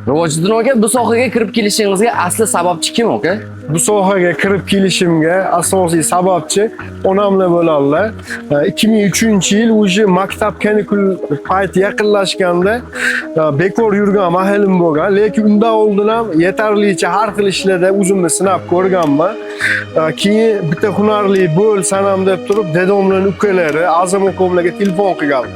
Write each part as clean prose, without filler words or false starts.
Rivojiddin aka, bu sohaga kirib kelishingizga asli sababchi kim aka? Bu sohaga kirib kelishimga asosiy sababchi onamla bo'lganlar. 2003-yil o'sha maktab kanikul payti yaqinlashganda bekor yurgan mahalim bo'lgan, lekin undan oldin ham yetarlicha har xil ishlarda o'zimni sinab ko'rganman. Keyin bitta hunarli bo'lsam deb turib, dedamning ukalari Azam akamlarga telefon qilgan.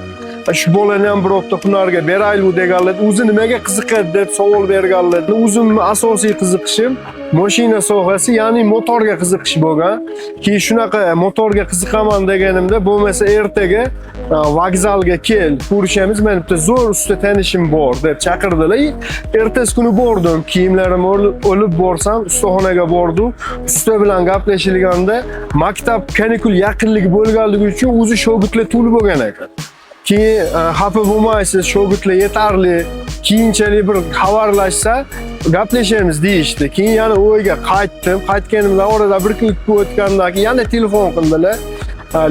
Shu bolani ham birorta hunarga beraylik deganlar, o'zi nimaga qiziqadi deb savol berganlar. O'zimni asosiy qiziqishim mashina sohasi, ya'ni motorga qiziqish bo'lgan. Keyin shunaqa motorga qiziqaman deganimda, bo'lmasa ertaga vokzalga kel, ko'rishamiz, men bitta zo'r usta tanishim bor deb chaqirdilar. Ertasi kuni bordim, kiyimlarimni olib borsam, ustaxonaga bordim. Usta bilan gaplashilganda, maktab kanikul yaqinligi bo'lganligi uchun o'zi shogirdlar to'lib bo'lgan ekan. Keyin xafa bo'lmaysiz, shogirdlar yetarli, keyinchalik bir xabarlashsa gaplashamiz deyishdi. Keyin yana o'yga qaytdim. Qaytganimda orada bir kun o'tgandan keyin yana telefon qildilar.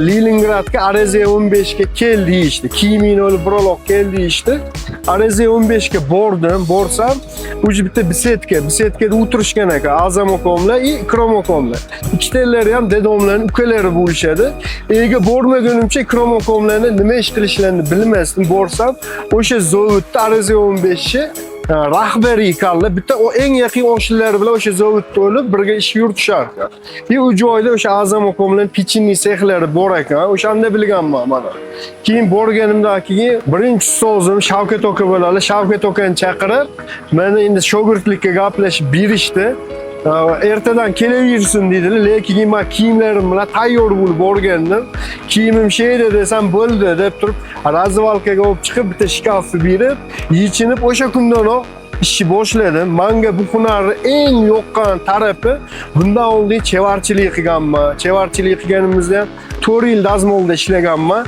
Leningradga Areziya 15 ga kel deyishdi. Kiyimini olib biraloq kel deyishdi. Areziya 15 ga bordim, borsam, o'zi bitta bisetkada o'tirishgan ekan Azam akamlar, Ikrom akamlar. Ikkitalari ham dedamlarning ukalari bo'lishadi. Ega bormagunimcha Ikrom akamlarni nima ish qilishlarini bilmasdim. Borsam, o'sha zavodda Areziya 15 ni rahbariy ekanlar. Bitta o eng yaqin oshilari bilan o'sha zavodda olib birga ish yuritishar. U joyda o'sha Azam akamlarning pechenniy sexlari bor ekan. O'shanda bilganman mana. Keyin borganimdan keyin birinchi ustozim Shavkat aka bo'ladi. Shavkat akani chaqirib, meni endi shogirdlikka gaplashib berishdi. Ertadan kelaversin dedilar, lekin men kiyimlarim bilan tayyor bo'lib borgandim. Kiyimim sheyda desam bo'ldi deb turib, razvalkaga olib chiqib bitta shkafni berib, yechinib o'sha kundanoq ishni boshladim. Menga bu hunarni eng yoqqan tarafi, bundan oldin chevarchilik qilganman. Chevarchilik qilganimizda 4 yil dazmolda ishlaganman.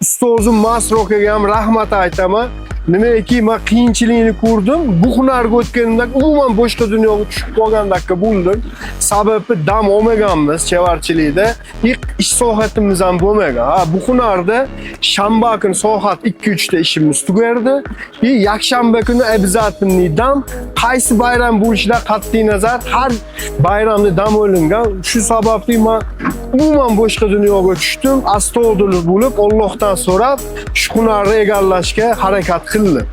Ustozim Masro akaga ham rahmat aytaman. Nimaki men qiyinchilikni ko'rdim. Bu hunarga o'tganimda umuman boshqa dunyoga tushib qolgandek bo'ldim. Sababi dam olmaganmiz chevarchilikda. Ish soatimiz ham bo'lmagan. Bu hunarda shanba kuni soat 2-3 ta ishimiz tugardi. Yakshanba kuni обязательный dam. Qaysi bayram bo'lishidan qat'iy nazar har bayramda dam olingan. Shu sababli men umuman boshqa dunyoga tushdim. Astag'firullah bo'lib Allohdan so'rab, shu hunarni egallashga harakat qildim.